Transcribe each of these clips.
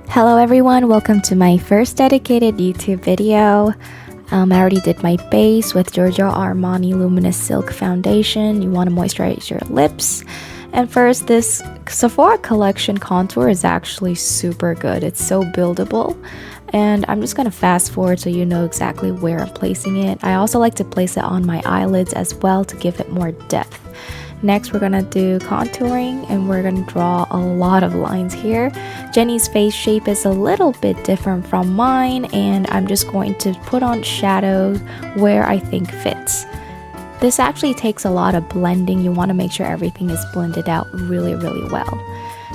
Hello everyone, welcome to my first dedicated YouTube video. I already did my base with Giorgio Armani Luminous Silk Foundation. You want to moisturize your lips. And first, this Sephora collection contour is actually super good. It's so buildable. And I'm just going to fast forward so you know exactly where I'm placing it. I also like to place it on my eyelids as well to give it more depth. Next, we're gonna do contouring and we're gonna draw a lot of lines here. Jenny's face shape is a little bit different from mine, and I'm just going to put on shadows where I think fits. This actually takes a lot of blending. You want to make sure everything is blended out really well.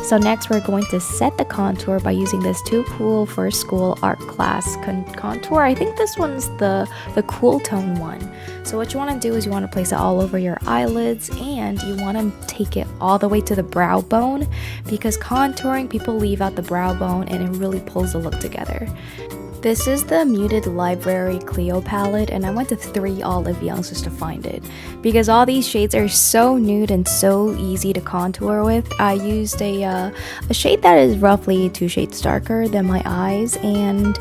So next we're going to set the contour by using this Too Cool for School art class contour. I think this one's the cool tone one. So what you want to do is you want to place it all over your eyelids, and you want to take it all the way to the brow bone, because contouring, people leave out the brow bone and it really pulls the look together. This is the Muted Library Clio palette, and I went to 3 Olive Youngs just to find it because all these shades are so nude and so easy to contour with. I used a shade that is roughly 2 shades darker than my eyes, and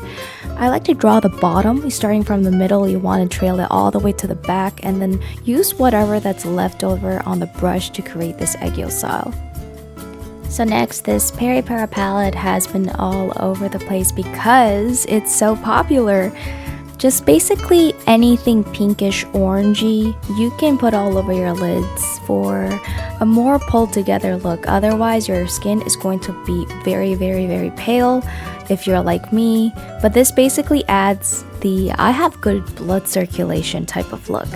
I like to draw the bottom. Starting from the middle, you want to trail it all the way to the back and then use whatever that's left over on the brush to create this egg yolk style. So next, this Peri Para palette has been all over the place because it's so popular. Just basically anything pinkish orangey you can put all over your lids for a more pulled together look. Otherwise, your skin is going to be very pale if you're like me. But this basically adds the I have good blood circulation type of look.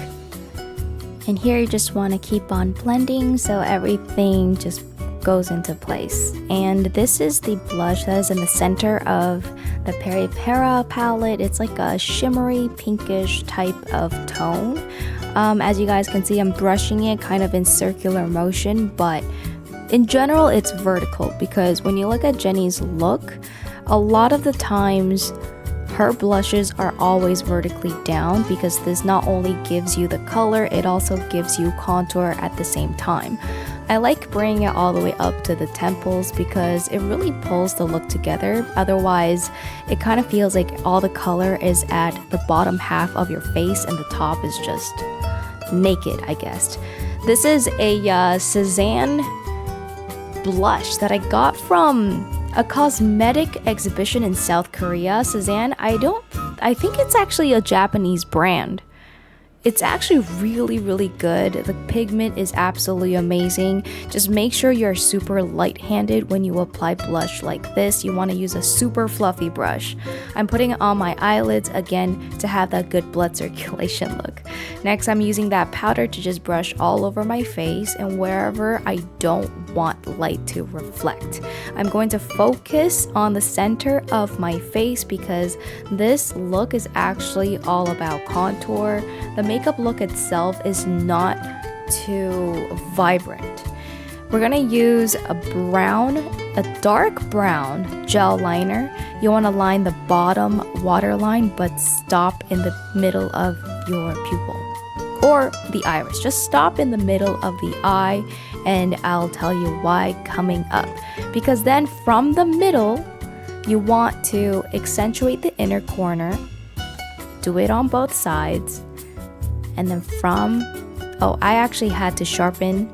And here you just want to keep on blending so everything just goes into place. And this is the blush that is in the center of the Peri Para palette. It's like a shimmery pinkish type of tone. As you guys can see, I'm brushing it kind of in circular motion, but in general it's vertical, because when you look at Jenny's look, a lot of the times her blushes are always vertically down, because this not only gives you the color, it also gives you contour at the same time. I like bringing it all the way up to the temples because it really pulls the look together. Otherwise, it kind of feels like all the color is at the bottom half of your face and the top is just naked, I guess. This is a Cezanne blush that I got from a cosmetic exhibition in South Korea. Cezanne, I think it's actually a Japanese brand. It's actually really good. The pigment is absolutely amazing. Just make sure you're super light-handed when you apply blush like this. You want to use a super fluffy brush. I'm putting it on my eyelids again to have that good blood circulation look. Next, I'm using that powder to just brush all over my face and wherever I don't want light to reflect. I'm going to focus on the center of my face because this look is actually all about contour. The makeup look itself is not too vibrant. We're gonna use a dark brown gel liner. You want to line the bottom waterline but stop in the middle of your pupil or the iris. Just stop in the middle of the eye, and I'll tell you why coming up. Because then from the middle, you want to accentuate the inner corner, do it on both sides, and then I actually had to sharpen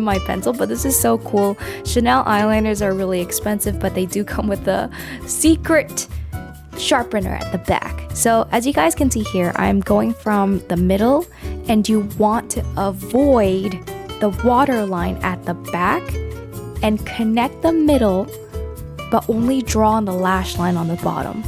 my pencil, but this is so cool. Chanel eyeliners are really expensive, but they do come with a secret sharpener at the back. So as you guys can see here, I'm going from the middle, and you want to avoid the waterline at the back and connect the middle, but only draw on the lash line on the bottom.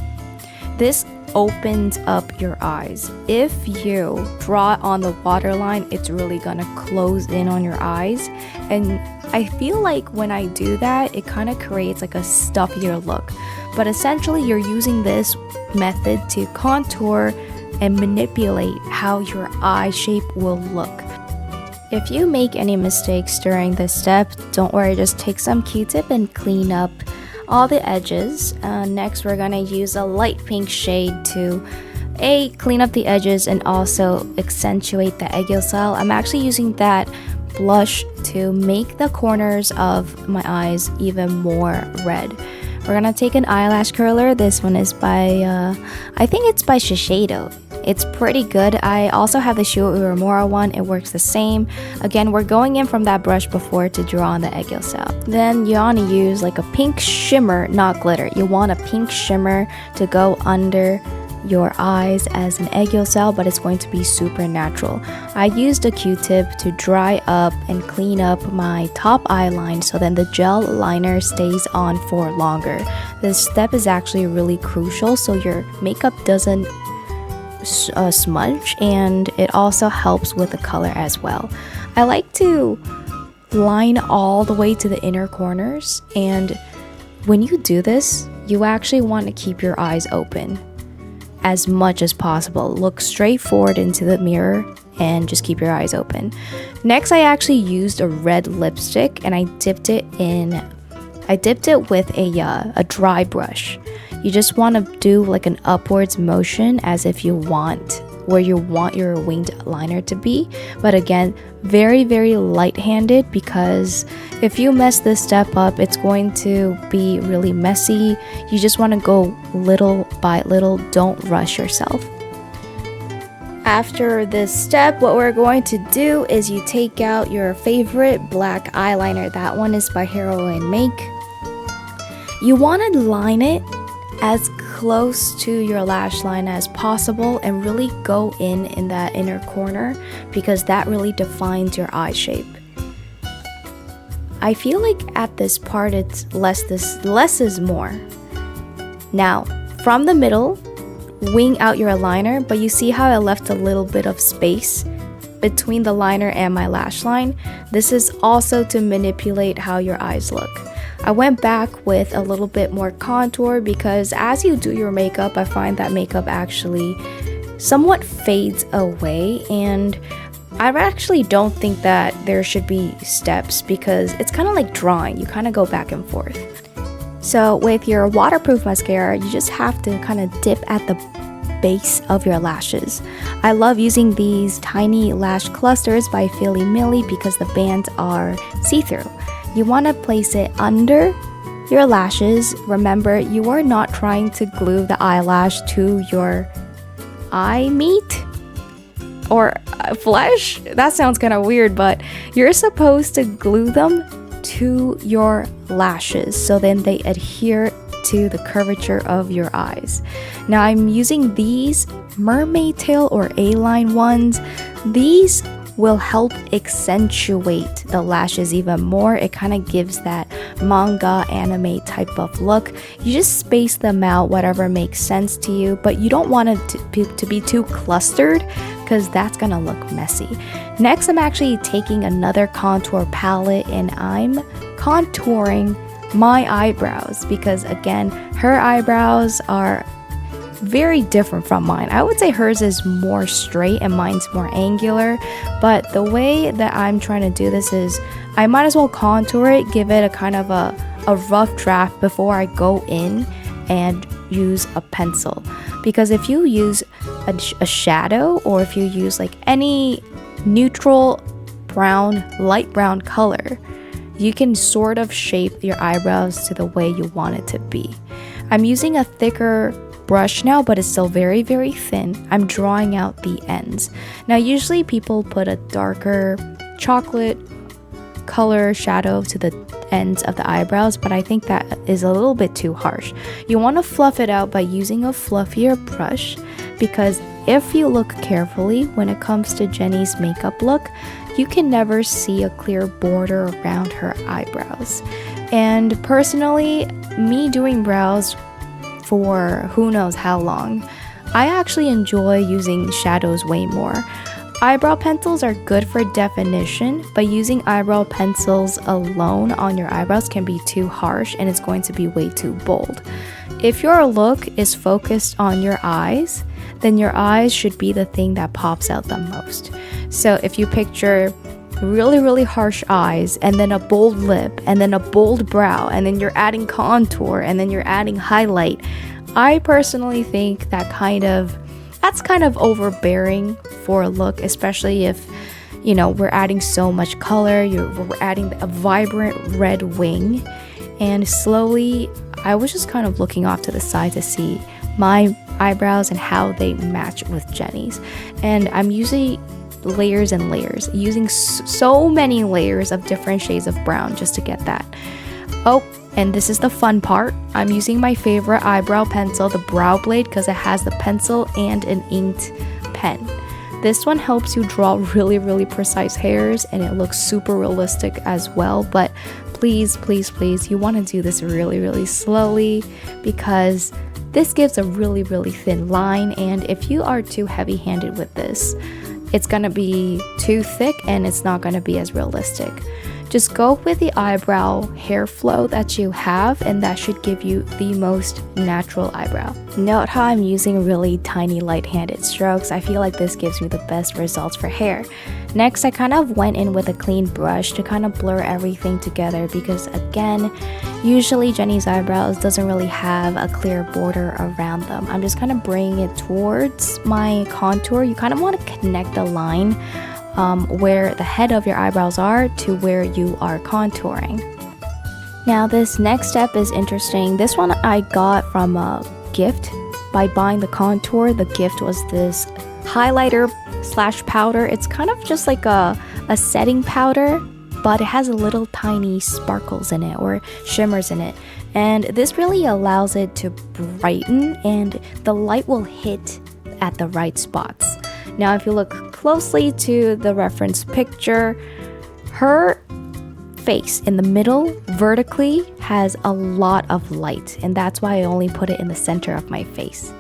This opens up your eyes. If you draw on the waterline, it's really gonna close in on your eyes, and I feel like when I do that, it kind of creates like a stuffier look. But essentially, you're using this method to contour and manipulate how your eye shape will look. If you make any mistakes during this step, don't worry, just take some Q-tip and clean up all the edges. Next, we're gonna use a light pink shade to clean up the edges and also accentuate the egg yolk style. I'm actually using that blush to make the corners of my eyes even more red. We're gonna take an eyelash curler. This one is by, I think it's by Shiseido. It's pretty good. I also have the Shu Uemura one. It works the same. Again, we're going in from that brush before to draw on the egg yolk cell. Then you want to use like a pink shimmer, not glitter. You want a pink shimmer to go under your eyes as an egg yolk cell, but it's going to be super natural. I used a Q-tip to dry up and clean up my top eye line so then the gel liner stays on for longer. This step is actually really crucial so your makeup doesn't smudge, and it also helps with the color as well. I like to line all the way to the inner corners, and when you do this, you actually want to keep your eyes open as much as possible. Look straight forward into the mirror and just keep your eyes open. Next, I actually used a red lipstick and I dipped it with a dry brush. You just want to do like an upwards motion as if you want where you want your winged liner to be, but again, very light-handed, because if you mess this step up, it's going to be really messy. You just want to go little by little, don't rush yourself. After this step, what we're going to do is you take out your favorite black eyeliner. That one is by Heroine Make. You want to line it as close to your lash line as possible and really go in that inner corner, because that really defines your eye shape. I feel like at this part it's less is more. Now, from the middle, wing out your liner, but you see how I left a little bit of space between the liner and my lash line? This is also to manipulate how your eyes look. I went back with a little bit more contour because as you do your makeup, I find that makeup actually somewhat fades away, and I actually don't think that there should be steps because it's kind of like drawing. You kind of go back and forth. So with your waterproof mascara, you just have to kind of dip at the base of your lashes. I love using these tiny lash clusters by Philly Millie because the bands are see-through. You want to place it under your lashes. Remember, you are not trying to glue the eyelash to your eye meat or flesh. That sounds kind of weird, but you're supposed to glue them to your lashes so then they adhere to the curvature of your eyes. Now I'm using these mermaid tail or A-line ones. These will help accentuate the lashes even more. It kind of gives that manga anime type of look. You just space them out whatever makes sense to you, but you don't want it to be too clustered because that's gonna look messy. Next, I'm actually taking another contour palette and I'm contouring my eyebrows because again, her eyebrows are very different from mine. I would say hers is more straight and mine's more angular, but the way that I'm trying to do this is I might as well contour it, give it a kind of a rough draft before I go in and use a pencil. Because if you use a shadow or if you use like any neutral brown, light brown color, you can sort of shape your eyebrows to the way you want it to be. I'm using a thicker brush now, but it's still very thin. I'm drawing out the ends. Now usually people put a darker chocolate color shadow to the ends of the eyebrows, but I think that is a little bit too harsh. You want to fluff it out by using a fluffier brush, because if you look carefully when it comes to Jennie's makeup look, you can never see a clear border around her eyebrows. And personally, me doing brows for who knows how long, I actually enjoy using shadows way more. Eyebrow pencils are good for definition, but using eyebrow pencils alone on your eyebrows can be too harsh and it's going to be way too bold. If your look is focused on your eyes, then your eyes should be the thing that pops out the most. So if you picture really harsh eyes and then a bold lip and then a bold brow and then you're adding contour and then you're adding highlight, I personally think that's kind of overbearing for a look, especially if you know, we're adding so much color, we're adding a vibrant red wing. And slowly, I was just kind of looking off to the side to see my eyebrows and how they match with Jennie's. And I'm using layers and layers, using so many layers of different shades of brown just to get that. Oh, and this is the fun part. I'm using my favorite eyebrow pencil, the brow blade, because it has the pencil and an inked pen. This one helps you draw really precise hairs, and it looks super realistic as well. But please, you want to do this really slowly, because this gives a really thin line, and if you are too heavy-handed with this, it's gonna be too thick and it's not gonna be as realistic. Just go with the eyebrow hair flow that you have, and that should give you the most natural eyebrow. Note how I'm using really tiny light-handed strokes. I feel like this gives me the best results for hair. Next, I kind of went in with a clean brush to kind of blur everything together, because again, usually Jennie's eyebrows doesn't really have a clear border around them. I'm just kind of bringing it towards my contour. You kind of want to connect the line where the head of your eyebrows are to where you are contouring. Now this next step is interesting. This one I got from a gift by buying the contour. The gift was this highlighter / powder. It's kind of just like a setting powder, but it has a little tiny sparkles in it or shimmers in it, and this really allows it to brighten, and the light will hit at the right spots. Now if you look closely to the reference picture, her face in the middle vertically has a lot of light, and that's why I only put it in the center of my face.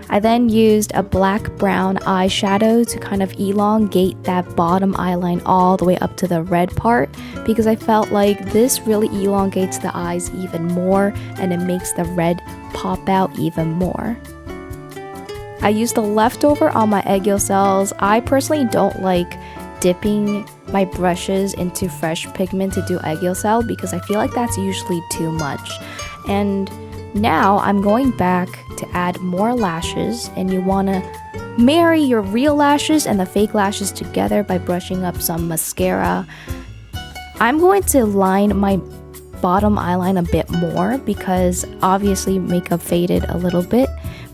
I then used a black-brown eyeshadow to kind of elongate that bottom eyeline all the way up to the red part, because I felt like this really elongates the eyes even more, and it makes the red pop out even more. I used the leftover on my egg yolk cells. I personally don't like dipping my brushes into fresh pigment to do egg yolk cell, because I feel like that's usually too much. And now I'm going back to add more lashes, and you want to marry your real lashes and the fake lashes together by brushing up some mascara. I'm going to line my bottom eyeline a bit more, because obviously makeup faded a little bit,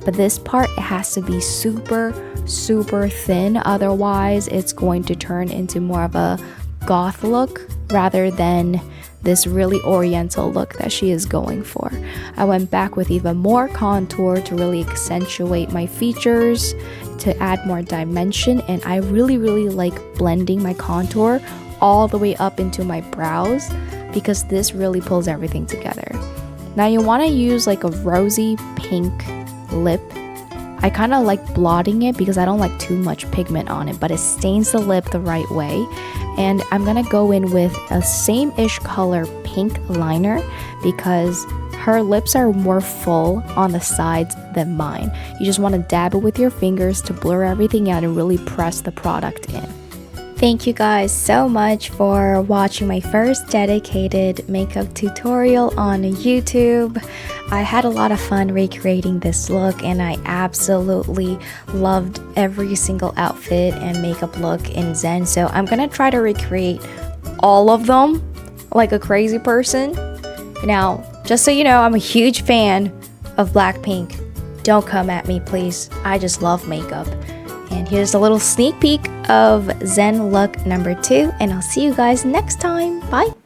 but this part, it has to be super thin, otherwise it's going to turn into more of a goth look rather than this really oriental look that she is going for. I went back with even more contour to really accentuate my features, to add more dimension, and I really like blending my contour all the way up into my brows, because this really pulls everything together. Now you want to use like a rosy pink lip. I kind of like blotting it because I don't like too much pigment on it, but it stains the lip the right way. And I'm gonna go in with a same-ish color pink liner, because her lips are more full on the sides than mine. You just want to dab it with your fingers to blur everything out and really press the product in. Thank you guys so much for watching my first dedicated makeup tutorial on YouTube. I had a lot of fun recreating this look, and I absolutely loved every single outfit and makeup look in Zen. So I'm gonna try to recreate all of them like a crazy person. Now, just so you know, I'm a huge fan of Blackpink. Don't come at me, please. I just love makeup. And here's a little sneak peek of Zen look number 2, and I'll see you guys next time. Bye!